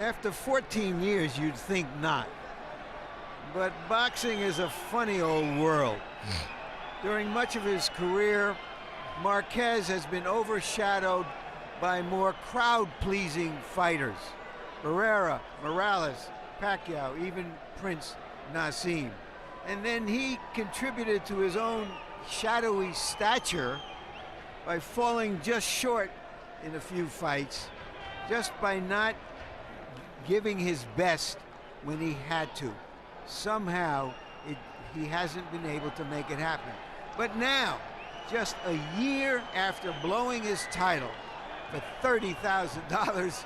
After 14 years, you'd think not. But boxing is a funny old world. During much of his career, Marquez has been overshadowed by more crowd-pleasing fighters. Barrera, Morales, Pacquiao, even Prince Nassim. And then he contributed to his own shadowy stature by falling just short in a few fights, just by not giving his best when he had to. Somehow, he hasn't been able to make it happen. But now, just a year after blowing his title for $30,000,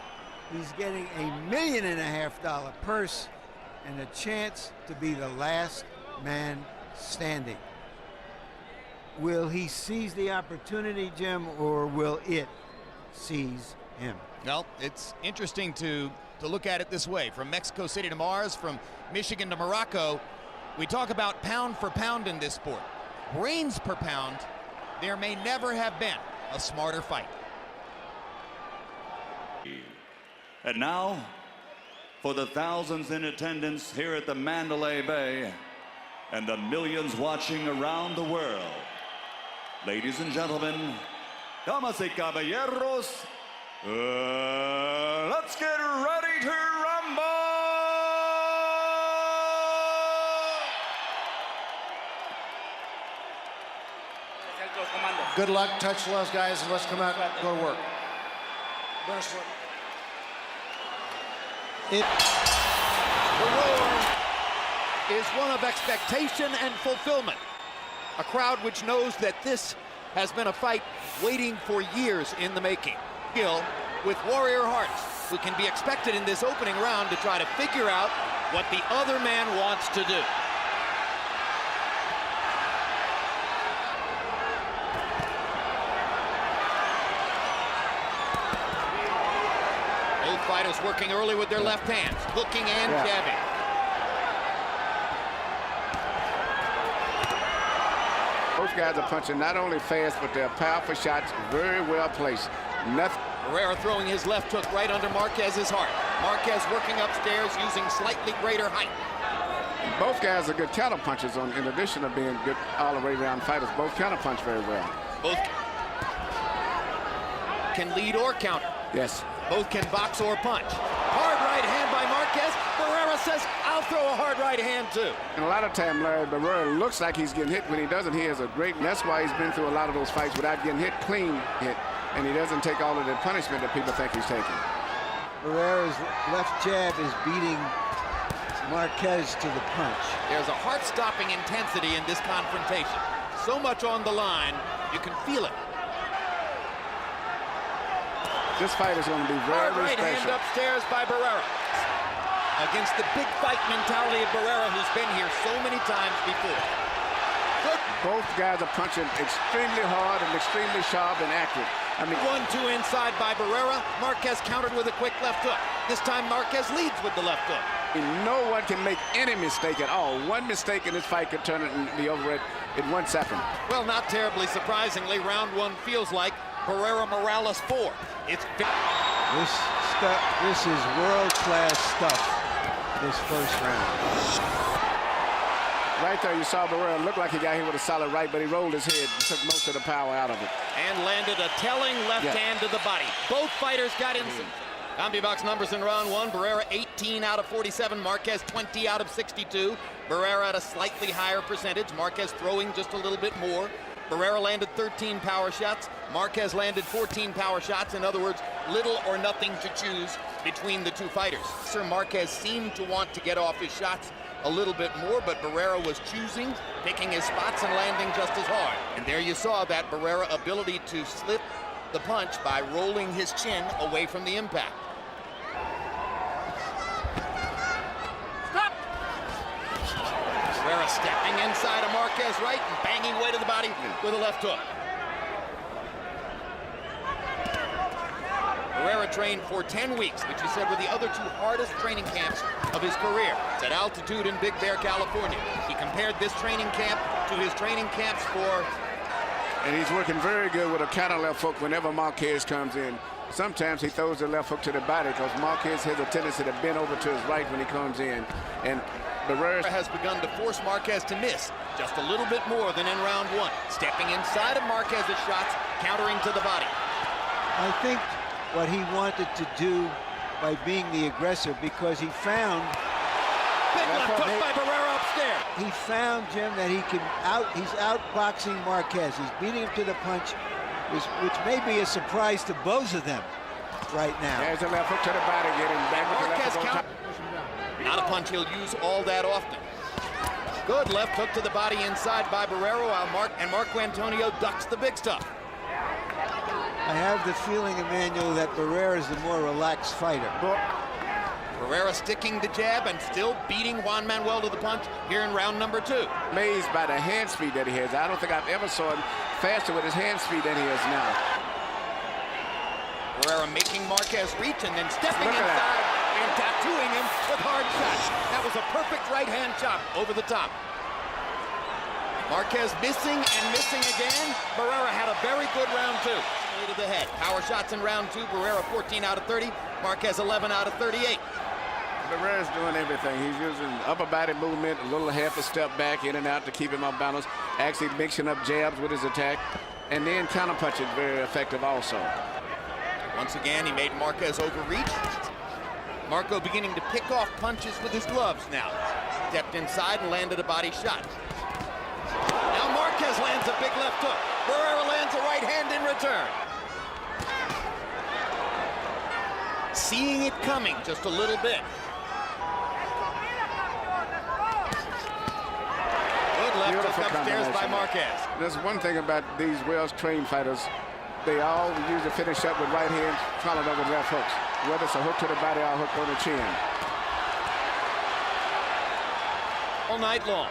he's getting $1.5 million purse and a chance to be the last man standing. Will he seize the opportunity, Jim, or will it seize him? Well, it's interesting to look at it this way. From Mexico City to Mars, from Michigan to Morocco, we talk about pound for pound in this sport. Brains per pound, there may never have been a smarter fight. And now, for the thousands in attendance here at the Mandalay Bay and the millions watching around the world, ladies and gentlemen, damas y caballeros, let's get ready to rumble! Good luck, touch gloves, guys, and let's come out and go to work. The roar is one of expectation and fulfillment. A crowd which knows that this has been a fight waiting for years in the making. Skill with warrior hearts, who can be expected in this opening round to try to figure out what the other man wants to do. Both fighters working early with their left hands, hooking and jabbing. Both guys are punching not only fast, but they're powerful shots, very well placed. Nothing. Barrera throwing his left hook right under Marquez's heart. Marquez working upstairs using slightly greater height. Both guys are good counter punchers, in addition to being good all the way around fighters. Both counter punch very well. Both can lead or counter. Yes. Both can box or punch. Hard right hand by Marquez. Barrera says, I'll throw a hard right hand too. And a lot of time, Larry, Barrera looks like he's getting hit. When he doesn't, he has a great, and that's why he's been through a lot of those fights without getting hit, clean hit. And he doesn't take all of the punishment that people think he's taking. Barrera's left jab is beating Marquez to the punch. There's a heart-stopping intensity in this confrontation. So much on the line, you can feel it. This fight is going to be very, very right special. Hand upstairs by Barrera. Against the big fight mentality of Barrera, who's been here so many times before. Good. Both guys are punching extremely hard and extremely sharp and accurate. I mean, 1-2 inside by Barrera. Marquez countered with a quick left hook. This time Marquez leads with the left hook. no one can make any mistake at all. One mistake in this fight could turn it and be over it in 1 second. Well, not terribly surprisingly, round one feels like Barrera Morales 4. It's this is world-class stuff, this first round. Right there, you saw Barrera look like he got hit with a solid right, but he rolled his head and took most of the power out of it. And landed a telling left hand to the body. Both fighters got in some CompuBox numbers in round one. Barrera 18 out of 47, Marquez 20 out of 62. Barrera at a slightly higher percentage, Marquez throwing just a little bit more. Barrera landed 13 power shots, Marquez landed 14 power shots. In other words, little or nothing to choose between the two fighters. Sir Marquez seemed to want to get off his shots a little bit more, but Barrera was choosing, picking his spots and landing just as hard. And there you saw that Barrera ability to slip the punch by rolling his chin away from the impact. Barrera stepping inside of Marquez right and banging away to the body with a left hook. Barrera trained for 10 weeks, which he said were the other two hardest training camps of his career. It's at altitude in Big Bear, California. He compared this training camp to his training camps for... And he's working very good with a counter left hook whenever Marquez comes in. sometimes he throws the left hook to the body because Marquez has a tendency to bend over to his right when he comes in. And Barrera has begun to force Marquez to miss just a little bit more than in round one. Stepping inside of Marquez's shots, countering to the body. I think what he wanted to do by being the aggressor, because he found Big left hook by Barrera upstairs. he found, Jim, that he's outboxing Marquez. He's beating him to the punch, which may be a surprise to both of them right now. There's a left hook to the body, getting back with the Marquez left hook. not a punch he'll use all that often. Good left hook to the body inside by Barrera, while Marco Antonio ducks the big stuff. I have the feeling, Emmanuel, that Barrera is the more relaxed fighter. Barrera sticking the jab and still beating Juan Manuel to the punch here in round number two. Amazed by the hand speed that he has. I don't think I've ever saw him faster with his hand speed than he is now. Barrera making Marquez reach and then stepping inside and tattooing him with hard shots. That was a perfect right hand chop over the top. Marquez missing and missing again. Barrera had a very good round two. To the head. Power shots in round two. Barrera 14 out of 30. Marquez 11 out of 38. Barrera's doing everything. He's using upper body movement, a little half a step back, in and out to keep him off balance. Actually mixing up jabs with his attack. And then counterpunching, very effective also. Once again, he made Marquez overreach. Marco beginning to pick off punches with his gloves now. Stepped inside and landed a body shot. Now Marquez lands a big left hook. Barrera lands a right hand in return. Seeing it coming just a little bit. Good left hook upstairs by Marquez. There's one thing about these well-trained fighters. They all usually finish up with right hands followed up with left hooks. Whether it's a hook to the body or a hook on the chin. All night long.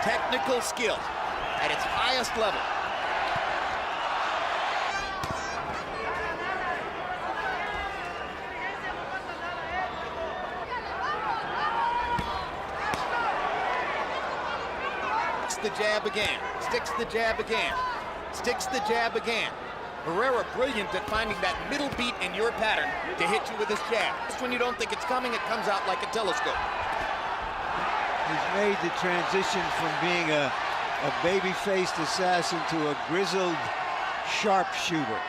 Technical skill at its highest level. The jab again, sticks the jab again, sticks the jab again. Barrera brilliant at finding that middle beat in your pattern to hit you with his jab. Just when you don't think it's coming, it comes out like a telescope. He's made the transition from being a baby-faced assassin to a grizzled sharpshooter.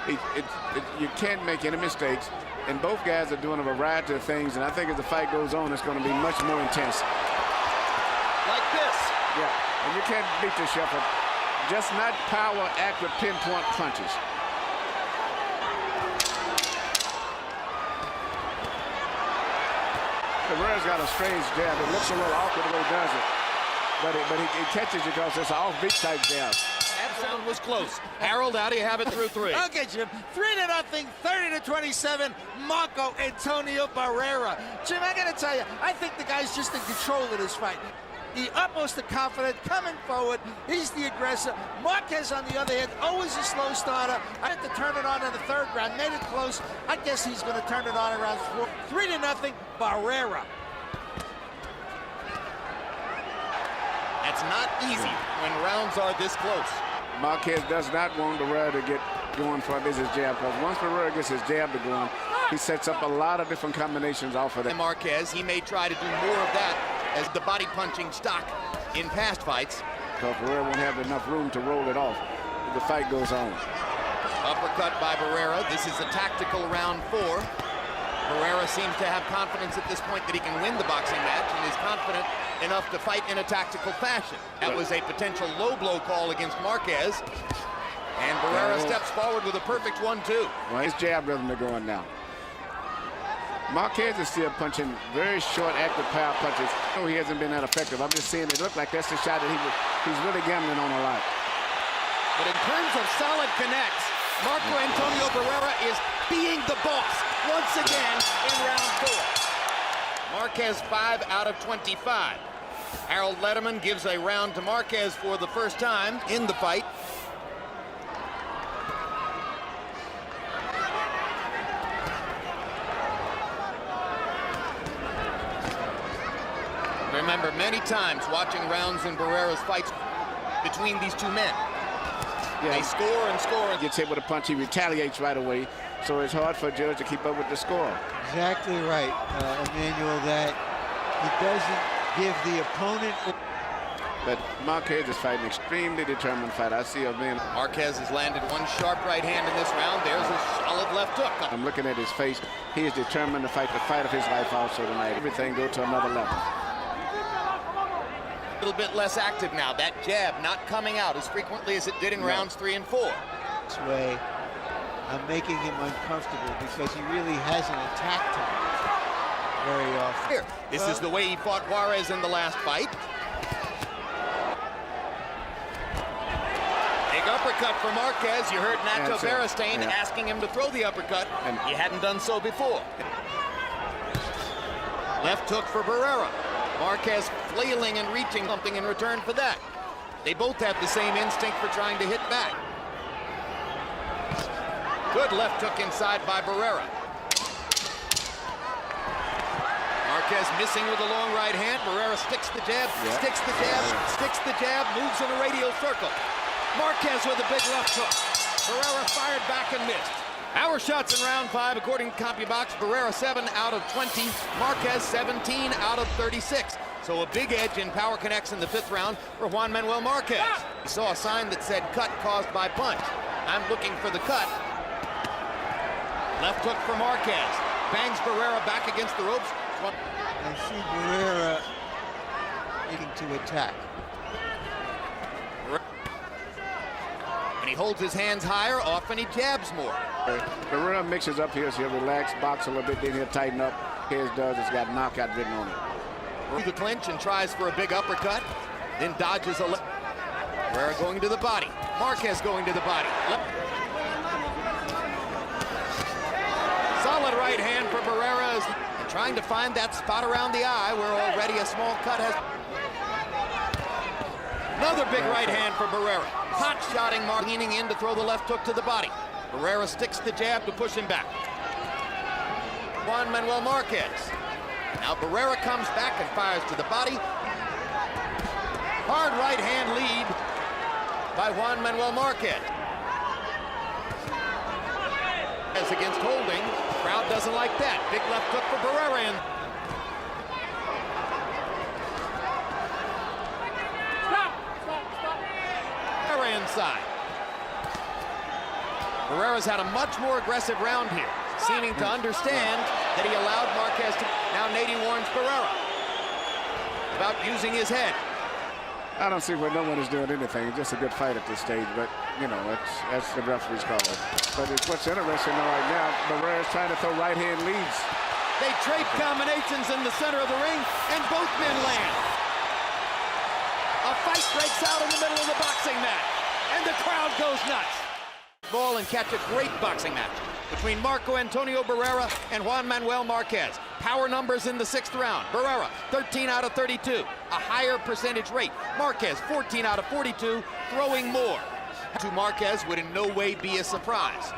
You can't make any mistakes, and both guys are doing a variety of things, and I think as the fight goes on, it's going to be much more intense. Like this. Yeah. And you can't beat this Shepard. Just not power, accurate, pinpoint punches. Barrera's got a strange jab. It looks a little awkward the way he does it. But he catches you because it's an off-beat type jab. That sound was close. Harold, how do you have it through three? Okay, Jim. 3-0, 30-27. Marco Antonio Barrera. Jim, I got to tell you, I think the guy's just in control of this fight. The utmost of confidence, coming forward. He's the aggressor. Marquez, on the other hand, always a slow starter. I had to turn it on in the third round. Made it close. I guess he's going to turn it on around 4. 3-0, Barrera. That's not easy when rounds are this close. Marquez does not want Barrera to get going for his jab, because once Barrera gets his jab to going, he sets up a lot of different combinations off of that. Marquez, he may try to do more of that as the body punching stock in past fights. Because Barrera won't have enough room to roll it off as the fight goes on. Uppercut by Barrera. This is a tactical round 4. Barrera seems to have confidence at this point that he can win the boxing match and is confident enough to fight in a tactical fashion. That was a potential low blow call against Marquez. And Barrera steps forward with a perfect 1-2. Well, his jab rhythm is going now. Marquez is still punching very short, active power punches. No, he hasn't been that effective. I'm just saying it looked like that's the shot that he's really gambling on a lot. But in terms of solid connects, Marco Antonio Barrera is being the boss once again in round 4. Marquez 5 out of 25. Harold Letterman gives a round to Marquez for the first time in the fight. Remember, many times watching rounds in Barrera's fights between these two men. Yeah. They score and score. Gets hit with a punch, he retaliates right away. So it's hard for a judge to keep up with the score. Exactly right, Emmanuel, that he doesn't give the opponent. But Marquez is fighting an extremely determined fight. I see a man. Marquez has landed one sharp right hand in this round. There's a solid left hook. I'm looking at his face. He is determined to fight the fight of his life also tonight. Everything go to another level. A little bit less active now. That jab not coming out as frequently as it did in rounds 3 and 4. This way, I'm making him uncomfortable because he really hasn't attacked him very often. Here, this is the way he fought Juarez in the last fight. Big uppercut for Marquez. You heard Nacho Beristain asking him to throw the uppercut. And he hadn't done so before. Left hook for Barrera. Marquez flailing and reaching something in return for that. They both have the same instinct for trying to hit back. Good left hook inside by Barrera. Marquez missing with a long right hand. Barrera sticks the jab, sticks the jab, sticks the jab, moves in a radial circle. Marquez with a big left hook. Barrera fired back and missed. Our shots in round 5, according to CompuBox, Barrera 7 out of 20, Marquez 17 out of 36. So a big edge in power connects in the 5th round for Juan Manuel Marquez. He saw a sign that said cut caused by punch. I'm looking for the cut. Left hook for Marquez. Bangs Barrera back against the ropes. I see Barrera needing to attack. When he holds his hands higher, often he jabs more. Barrera mixes up here, so he'll relax, box a little bit, then he'll tighten up. His does, it's got knockout written on it. Through the clinch and tries for a big uppercut, then dodges a left. Barrera going to the body. Marquez going to the body. Solid right hand for Barrera, and trying to find that spot around the eye where already a small cut has. Another big right hand for Barrera. Hot-shotting Mark, leaning in to throw the left hook to the body. Barrera sticks the jab to push him back. Juan Manuel Marquez. Now Barrera comes back and fires to the body. Hard right hand lead by Juan Manuel Marquez. As against holding, crowd doesn't like that. Big left hook for Barrera in. Inside. Barrera's had a much more aggressive round here, seeming to understand that he allowed Marquez to. Now Nady warns Barrera about using his head. I don't see where no one is doing anything. It's just a good fight at this stage, but you know that's the referee's call. But what's interesting right now, Barrera's trying to throw right hand leads. They trade combinations in the center of the ring, and both men land. A fight breaks out in the middle of the boxing match, and the crowd goes nuts. Ball and catch a great boxing match between Marco Antonio Barrera and Juan Manuel Marquez. Power numbers in the 6th round. Barrera 13 out of 32, a higher percentage rate. Marquez 14 out of 42, throwing more. To Marquez would in no way be a surprise.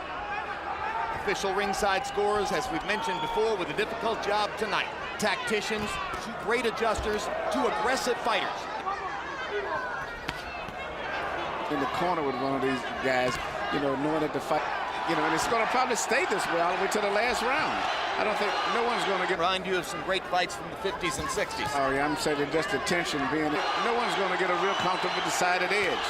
Official ringside scores, as we've mentioned before, with a difficult job tonight. Tacticians, 2 great adjusters, 2 aggressive fighters. In the corner with one of these guys, you know, knowing that the fight, you know, and it's going to probably stay this way all the way to the last round. I don't think no one's going to get. Remind you of some great fights from the 50s and 60s. Oh yeah, I'm saying just the tension being. No one's going to get a real comfortable decided edge.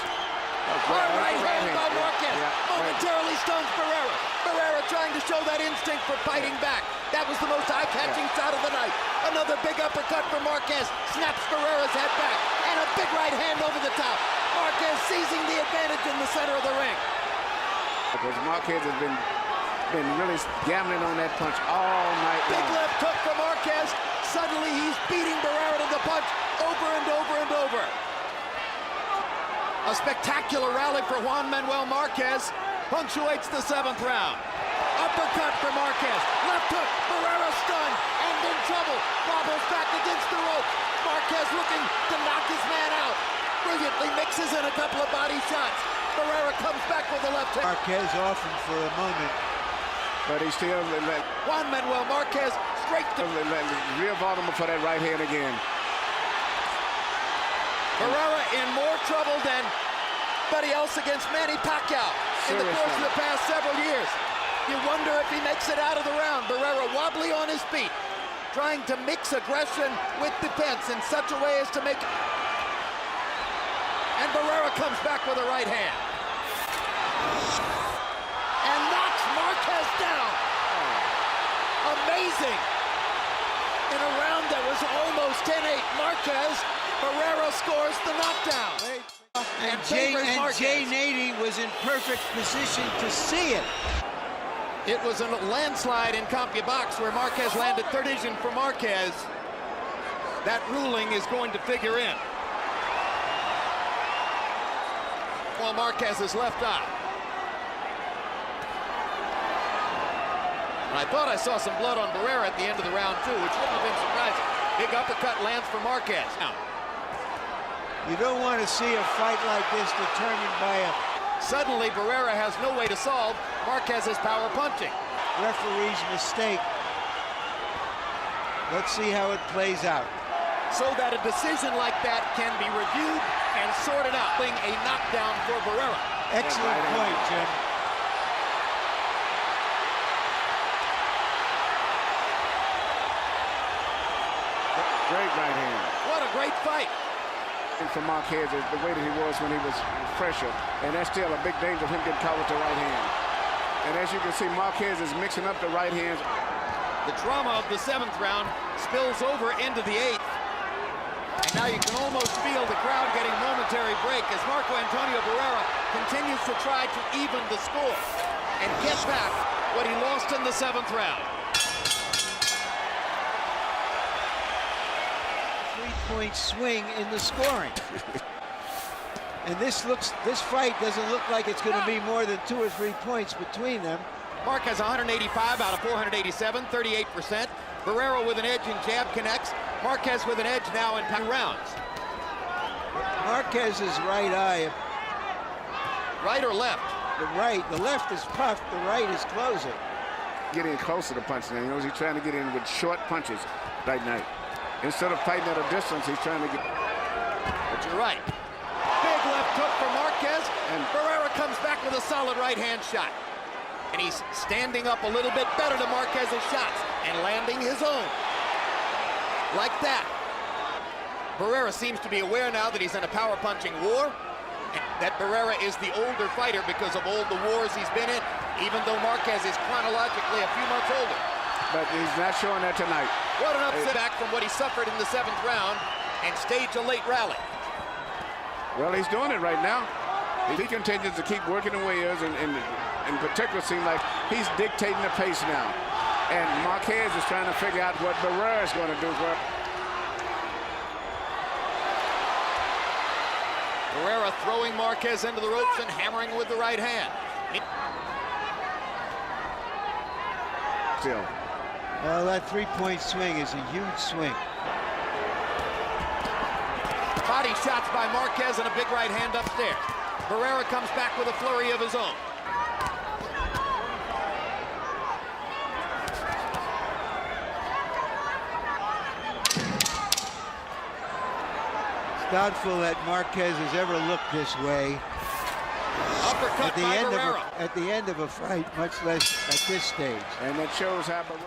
Right hand by Marquez. Momentarily stuns Barrera. Barrera trying to show that instinct for fighting back. That was the most eye-catching shot of the night. Another big uppercut for Marquez. Snaps Barrera's head back. And a big right hand over the top. Marquez seizing the advantage in the center of the ring. Because Marquez has been really gambling on that punch all night long. Big left hook for Marquez. Suddenly he's beating Barrera to the punch over and over and over. A spectacular rally for Juan Manuel Marquez punctuates the 7th round. Uppercut for Marquez. Left hook. Barrera stunned and in trouble. Wobbles back against the rope. Marquez looking to knock his man out. Brilliantly mixes in a couple of body shots. Barrera comes back with a left hook. Marquez off him for a moment. But he still Juan Manuel Marquez straight to real Baltimore for that right hand again. Barrera in more trouble than anybody else against Manny Pacquiao in the course of the past several years. You wonder if he makes it out of the round. Barrera wobbly on his feet, trying to mix aggression with defense in such a way as to make... And Barrera comes back with a right hand. And knocks Marquez down. Amazing. In a round that was almost 10-8, Marquez, Barrera scores the knockdown. And favors Marquez. Jay Nady was in perfect position to see it. It was a landslide in CompuBox where Marquez landed third decision for Marquez. That ruling is going to figure in. Well, Marquez's left eye. And I thought I saw some blood on Barrera at the end of the round, too, which wouldn't have been surprising. Big uppercut lands for Marquez. Now, you don't want to see a fight like this determined by a suddenly, Barrera has no way to solve Marquez's power punching. referee's mistake. Let's see how it plays out. So that a decision like that can be reviewed and sorted out. A knockdown for Barrera. Excellent point, Jim. Great right hand. What a great fight. And for Marquez, the way that he was when he was fresher. And that's still a big danger of him getting caught with the right hand. And as you can see, Marquez is mixing up the right hands. The drama of the 7th round spills over into the 8th. And now you can almost feel the crowd getting momentary break as Marco Antonio Barrera continues to try to even the score and get back what he lost in the 7th round. 3-point swing in the scoring. And this fight doesn't look like it's going to be more than 2 or 3 points between them. Marquez 185 out of 487, 38%. Barrera with an edge in jab connects. Marquez with an edge now in 2 rounds. Marquez's right eye. Right or left? The right. The left is puffed. The right is closing. Getting closer to punching. You know, he's trying to get in with short punches right now. Instead of fighting at a distance, he's trying to get... But you're right. Big left hook for Marquez, and Barrera comes back with a solid right-hand shot. And he's standing up a little bit better to Marquez's shots and landing his own. Like that. Barrera seems to be aware now that he's in a power-punching war, and that Barrera is the older fighter because of all the wars he's been in, even though Marquez is chronologically a few months older. But he's not showing that tonight. What an upset back from what he suffered in the 7th round and staged a late rally. Well, he's doing it right now. He continues to keep working away, and in particular, seems like he's dictating the pace now. And Marquez is trying to figure out what Barrera is going to do. Barrera throwing Marquez into the ropes and hammering with the right hand. Still. Well, that 3-point swing is a huge swing. Body shots by Marquez and a big right hand upstairs. Barrera comes back with a flurry of his own. It's doubtful that Marquez has ever looked this way. Uppercut by Barrera. At the end of a fight, much less at this stage. And that shows how Barrera...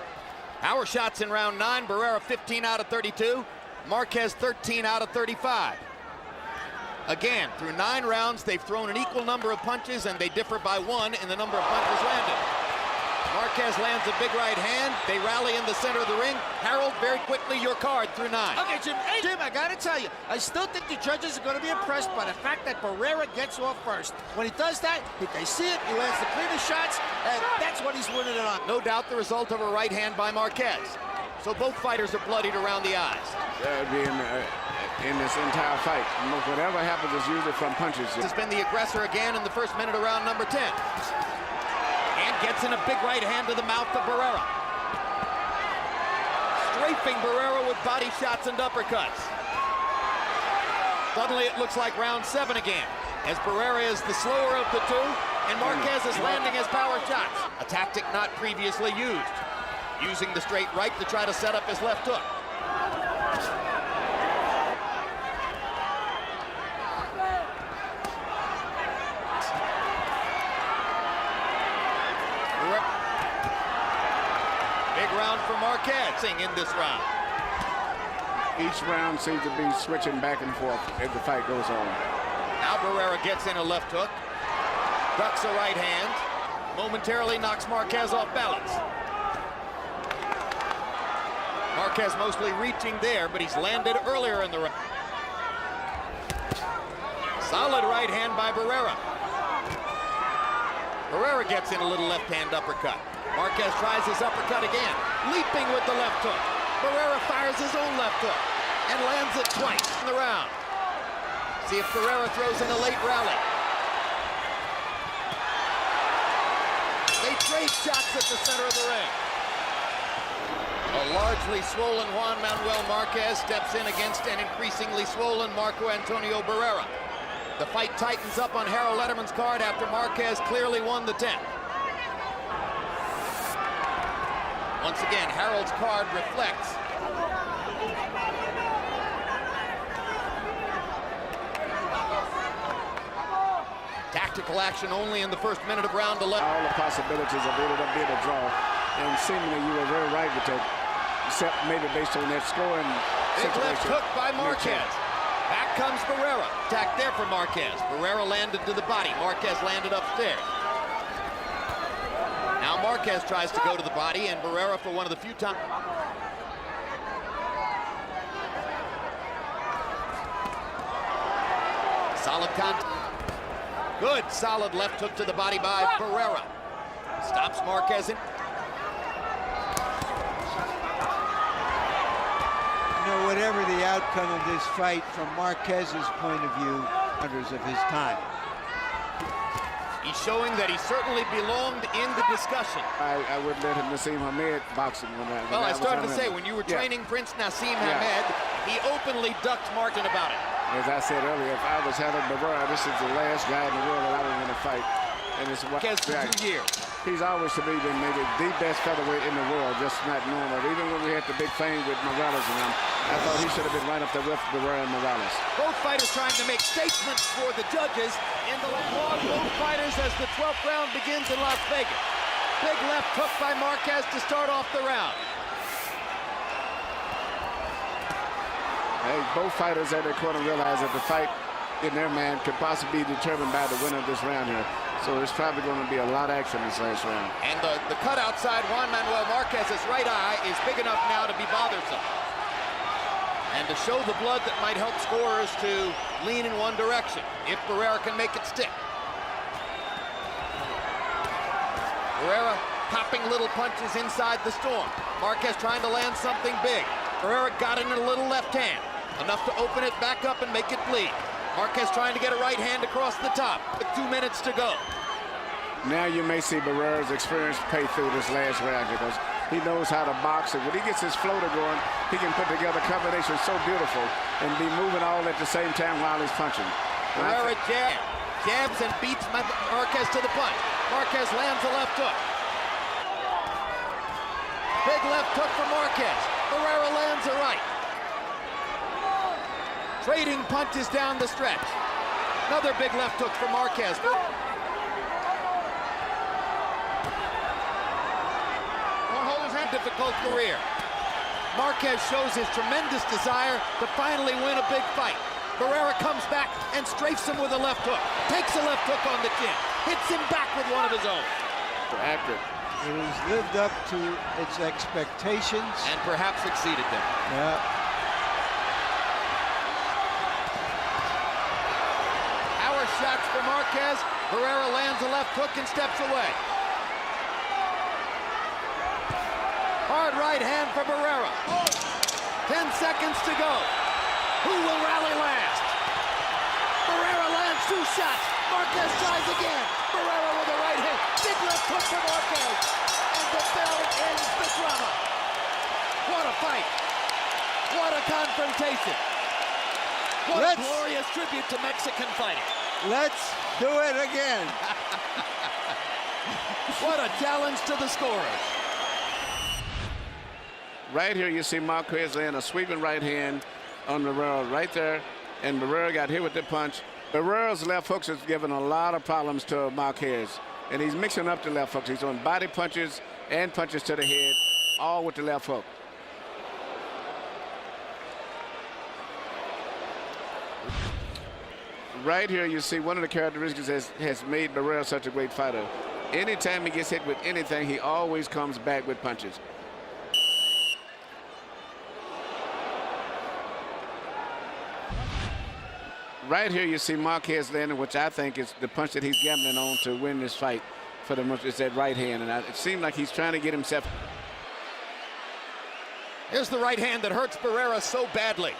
Power shots in round 9. Barrera 15 out of 32. Marquez 13 out of 35. Again, through 9 rounds, they've thrown an equal number of punches, and they differ by 1 in the number of punches landed. Marquez lands a big right hand. They rally in the center of the ring. Harold, very quickly, your card through 9. Okay, Jim. Hey, Jim, I got to tell you, I still think the judges are going to be impressed by the fact that Barrera gets off first. When he does that, if they see it, he lands the cleanest shots, and that's what he's winning it on. No doubt the result of a right hand by Marquez. So both fighters are bloodied around the eyes. In this entire fight, whatever happens is usually from punches. Has been the aggressor again in the first minute of round number 10. And gets in a big right hand to the mouth of Barrera. Strafing Barrera with body shots and uppercuts. Suddenly it looks like round 7 again, as Barrera is the slower of the 2, and Marquez is landing his power shots. A tactic not previously used. Using the straight right to try to set up his left hook. for Marquez in this round. Each round seems to be switching back and forth as the fight goes on. Now Barrera gets in a left hook, ducks a right hand, momentarily knocks Marquez off balance. Marquez mostly reaching there, but he's landed earlier in the round. Solid right hand by Barrera. Barrera gets in a little left hand uppercut. Marquez tries his uppercut again, leaping with the left hook. Barrera fires his own left hook and lands it twice in the round. See if Barrera throws in a late rally. They trade shots at the center of the ring. A largely swollen Juan Manuel Marquez steps in against an increasingly swollen Marco Antonio Barrera. The fight tightens up on Harold Letterman's card after Marquez clearly won the 10th. Once again, Harold's card reflects tactical action only in the first minute of round 11. All the possibilities of ended up being a draw, and seemingly you were very right with that, except maybe based on that scoring Big situation. left hook by Marquez. Back comes Barrera. Attack there for Marquez. Barrera landed to the body. Marquez landed upstairs. Now Marquez tries to go to the body, and Barrera, for one of the few times. Solid contact. Good, solid left hook to the body by Barrera. Stops Marquez in. You know, whatever the outcome of this fight, from Marquez's point of view, of his time. He's showing that he certainly belonged in the discussion. I would let him Nassim Hamed boxing when Well, I started to say, when you were training Prince Nassim Hamed, he openly ducked Martin about it. As I said earlier, if I was having Barrera, this is the last guy in the world that I would want to fight. And it's what Marquez for 2 years. He's always to me been maybe the best featherweight in the world, just not normal. Even when we had the big fame with Morales and him, I thought he should have been right up there with Barrera and Morales. Both fighters trying to make statements for the judges in the applaud both fighters as the 12th round begins in Las Vegas. Big left hook by Marquez to start off the round. Hey, both fighters at their corner realize that the fight in their man could possibly be determined by the winner of this round here. So there's probably going to be a lot of action this last round. And the cut outside Juan Manuel Marquez's right eye is big enough now to be bothersome. And to show the blood that might help scorers to lean in one direction, if Barrera can make it stick. Barrera popping little punches inside the storm. Marquez trying to land something big. Barrera got in a little left hand, enough to open it back up and make it bleed. Marquez trying to get a right hand across the top with 2 minutes to go. Now you may see Barrera's experience pay through this last round because he knows how to box, and when he gets his floater going, he can put together combinations so beautiful and be moving all at the same time while he's punching. Barrera jabs and beats Marquez to the punch. Marquez lands a left hook. Big left hook for Marquez. Barrera lands a right. Trading punches down the stretch. Another big left hook for Marquez. Holder's had a difficult career. Marquez shows his tremendous desire to finally win a big fight. Barrera comes back and strafes him with a left hook. Takes a left hook on the chin. Hits him back with one of his own. Accurate. It has lived up to its expectations. And perhaps exceeded them. Yeah. Power shots for Marquez. Barrera lands a left hook and steps away. Hard right hand for Barrera. 10 seconds to go. Who will rally last? Barrera lands 2 shots. Marquez tries again. Barrera with a right hand. Big left hook for Marquez. And the bell ends the drama. What a fight. What a confrontation. What a glorious tribute to Mexican fighting. Let's do it again. What a challenge to the scorers. Right here, you see Marquez land a sweeping right hand on Barrera right there, and Barrera got hit with the punch. Barrera's left hooks has given a lot of problems to Marquez, and he's mixing up the left hooks. He's on body punches and punches to the head, all with the left hook. Right here, you see one of the characteristics has made Barrera such a great fighter. Anytime he gets hit with anything, he always comes back with punches. Right here, you see Marquez landing, which I think is the punch that he's gambling on to win this fight for the most. It's that right hand, and it seemed like he's trying to get himself. Here's the right hand that hurts Barrera so badly.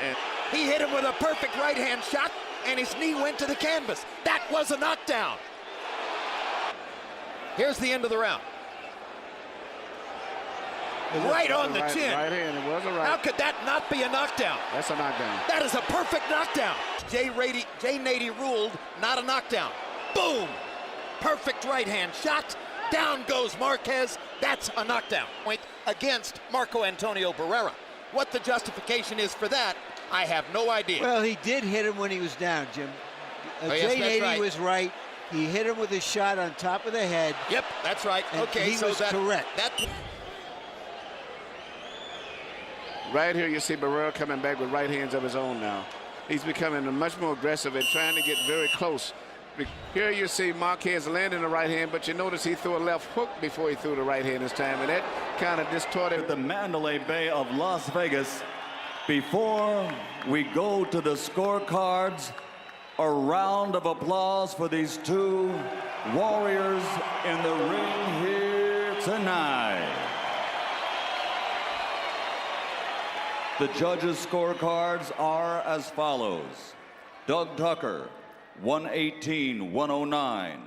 And he hit him with a perfect right hand shot, and his knee went to the canvas. That was a knockdown. Here's the end of the round. Right on the chin. Right hand, it was a right. How could that not be a knockdown? That's a knockdown. That is a perfect knockdown. Jay Nady ruled not a knockdown. Boom! Perfect right hand shot. Down goes Marquez. That's a knockdown. Point against Marco Antonio Barrera. What the justification is for that, I have no idea. Well, he did hit him when he was down, Jim. Yes, Jay Nady right. was right. He hit him with a shot on top of the head. Yep, that's right. And okay, he so was that, correct. Right here, you see Barrera coming back with right hands of his own now. He's becoming much more aggressive and trying to get very close. Here you see Marquez landing the right hand, but you notice he threw a left hook before he threw the right hand this time, and that kind of distorted. The Mandalay Bay of Las Vegas. Before we go to the scorecards, a round of applause for these two warriors in the ring here tonight. The judges' scorecards are as follows. Doug Tucker, 118-109.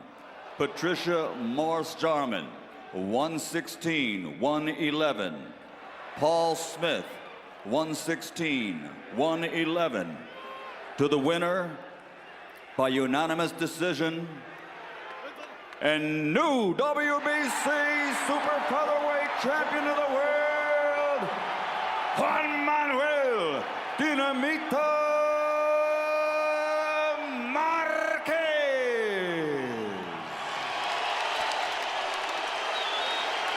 Patricia Morse-Jarman, 116-111. Paul Smith, 116-111. To the winner, by unanimous decision, and new WBC Super Featherweight Champion of the World, Juan Manuel Dinamita